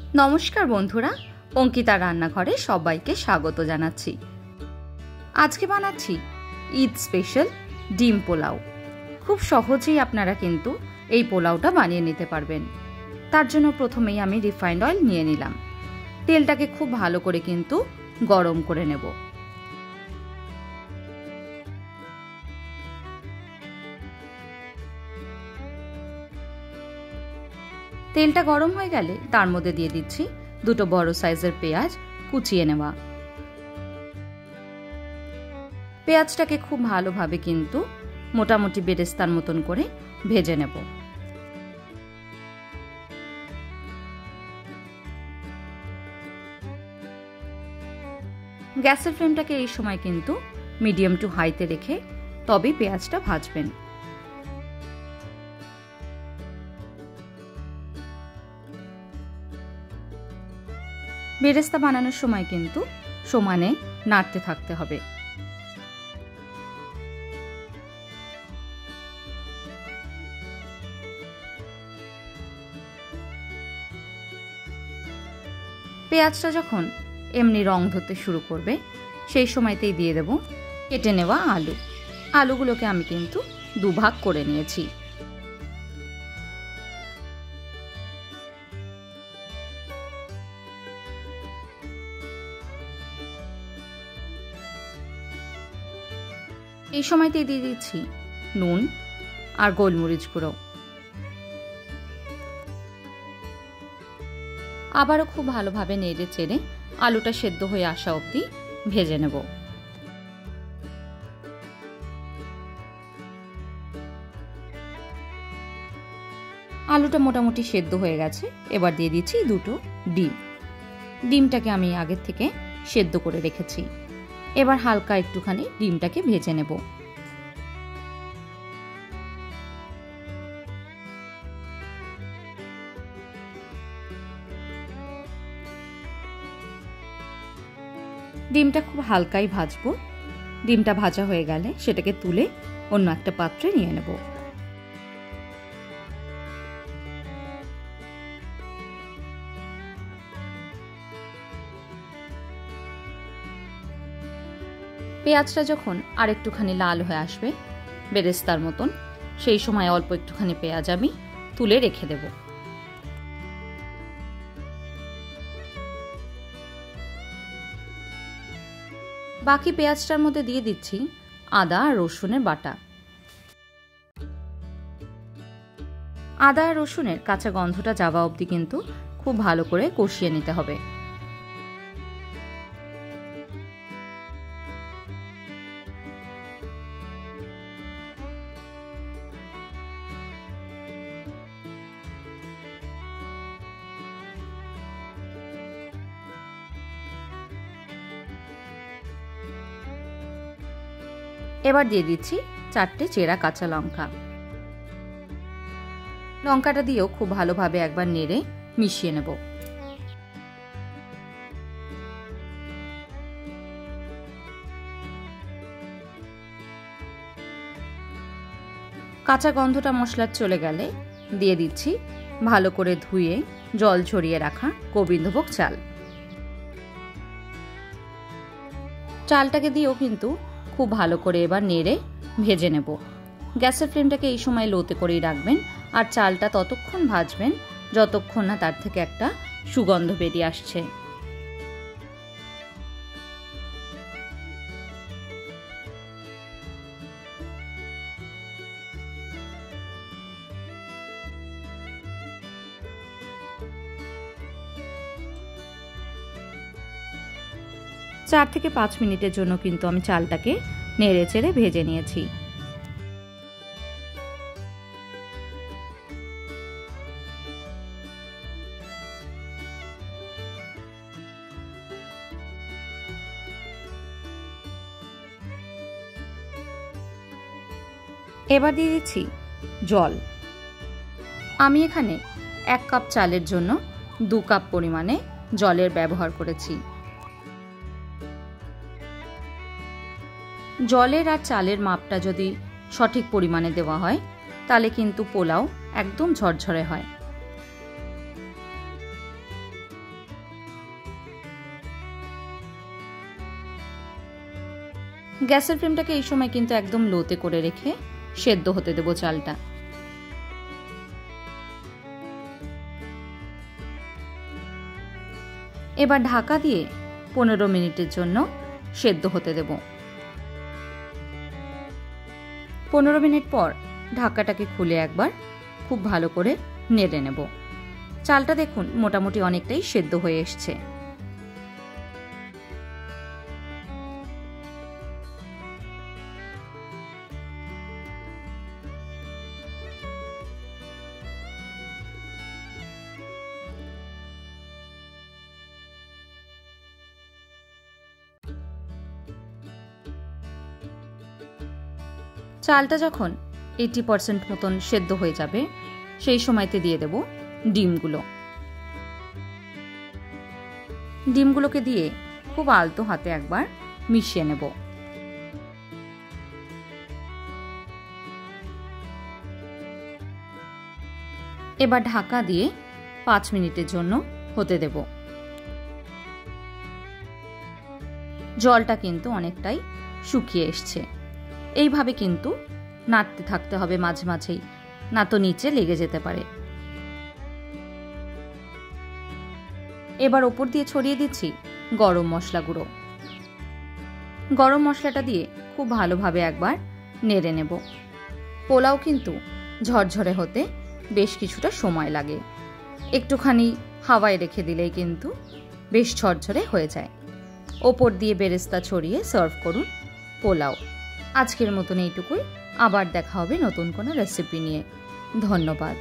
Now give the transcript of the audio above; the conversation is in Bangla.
नमस्कार बंधुरा अंकिता रान्नाघरे सबाइके स्वागत जानाच्छि। आजके बानाच्छि ईद स्पेशल डिम पोलाव। खूब सहजेई आपनारा किन्तु एई पोलावटा बानिये निते पारबेन। तार जोन्नो प्रथमेई आमि रिफाइंड अয়েল निये निलाम। तेलटाके खूब भालो करे किन्तु गरम करे नेब। तेलटा गरम हो गेले तार मध्य दिए दिচ্ছি দুটো বড় সাইজের পেঁয়াজ কুচিয়ে নেওয়া। পেঁয়াজটাকে খুব ভালোভাবে কিন্তু মোটামুটি বেরেস্তার মতন করে ভেজে নেব। গ্যাসের ফ্লেমটাকে এই সময় কিন্তু মিডিয়াম টু হাইতে রেখে তবে পেঁয়াজটা ভাজবেন। বেরেস্তা বানানোর সময় কিন্তু সমানে নাড়তে থাকতে হবে। পেঁয়াজটা যখন এমনি রং ধরতে শুরু করবে সেই সময়তেই দিয়ে দেব কেটে নেওয়া আলু। আলুগুলোকে আমি কিন্তু দুভাগ করে নিয়েছি। এই সময়তেই দিয়ে দিচ্ছি নুন আর গোলমরিচ গুঁড়ো। আবারও খুব ভালোভাবে নেড়ে চেড়ে আলুটা সেদ্ধ হয়ে আসা অবধি ভেজে নেব। আলুটা মোটামুটি সেদ্ধ হয়ে গেছে। এবার দিয়ে দিচ্ছি দুটো ডিম। ডিমটাকে আমি আগের থেকে সেদ্ধ করে রেখেছি। এবার হালকা একটুখানি ডিমটাকে ভেজে নেব। ডিমটা খুব হালকাই ভাজবো। ডিমটা ভাজা হয়ে গেলে সেটাকে তুলে অন্য একটা পাত্রে নিয়ে নেব। পেঁয়াজটা যখন আরেকটুখানি লাল হয়ে আসবে বেরেস্তার মতন, সেই সময় অল্প একটুখানি পেঁয়াজ আমি তুলে রেখে দেব। বাকি পেঁয়াজটার মধ্যে দিয়ে দিচ্ছি আদা আর রসুনের বাটা। আদা আর রসুনের কাঁচা গন্ধটা যাওয়া অবধি কিন্তু খুব ভালো করে কষিয়ে নিতে হবে। এবার দিয়ে দিচ্ছি 4টে চেরা কাঁচা লঙ্কা। লঙ্কাটা দিয়েও খুব ভালোভাবে একবার নেড়ে মিশিয়ে নেব। কাঁচা গন্ধটা মশলার চলে গেলে দিয়ে দিচ্ছি ভালো করে ধুয়ে জল ঝরিয়ে রাখা গোবিন্দভোগ চাল। চালটাকে দিয়েও কিন্তু খুব ভালো করে এবার নেড়ে ভেজে নেব। গ্যাসের ফ্লেমটাকে এই সময় লোতে করেই রাখবেন আর চালটা ততক্ষণ ভাজবেন যতক্ষণ না তার থেকে একটা সুগন্ধ বেরিয়ে আসছে। চার থেকে 5 মিনিটের জন্য কিন্তু আমি চালটাকে নেড়ে চেড়ে ভেজে নিয়েছি। এবার দিয়ে দিচ্ছি জল। আমি এখানে 1 কাপ চালের জন্য 2 কাপ পরিমাণে জলের ব্যবহার করেছি। জলের আর চালের মাপটা যদি সঠিক পরিমাণে দেওয়া হয় তাহলে কিন্তু পোলাও একদম ঝরঝরে হয়। গ্যাসের ফ্লেমটাকে এই সময় কিন্তু একদম লোতে করে রেখে সেদ্ধ হতে দেব চালটা। এবার ঢাকা দিয়ে 15 মিনিটের জন্য সেদ্ধ হতে দেব। 15 মিনিট পর ঢাকাটাকে খুলে একবার খুব ভালো করে নেড়ে নেব। চালটা দেখুন মোটামুটি অনেকটাই সেদ্ধ হয়ে এসছে। চালটা যখন 80% মতন সেদ্ধ হয়ে যাবে সেই সময়তে দিয়ে দেব ডিমগুলো। ডিমগুলোকে দিয়ে খুব আলতো হাতে একবার মিশিয়ে নেব। এবার ঢাকা দিয়ে 5 মিনিটের জন্য হতে দেব। জলটা কিন্তু অনেকটাই শুকিয়ে এসছে। এইভাবে কিন্তু নাড়তে থাকতে হবে মাঝে মাঝেই, না তো নিচে লেগে যেতে পারে। এবার ওপর দিয়ে ছড়িয়ে দিচ্ছি গরম মশলা গুঁড়ো। গরম মশলাটা দিয়ে খুব ভালোভাবে একবার নেড়ে নেব। পোলাও কিন্তু ঝরঝরে হতে বেশ কিছুটা সময় লাগে, একটুখানি হাওয়ায় রেখে দিলেই কিন্তু বেশ ঝরঝরে হয়ে যায়। ওপর দিয়ে বেরেস্তা ছড়িয়ে সার্ভ করুন পোলাও। আজকের মতন এইটুকুই, আবার দেখা হবে নতুন কোনো রেসিপি নিয়ে। ধন্যবাদ।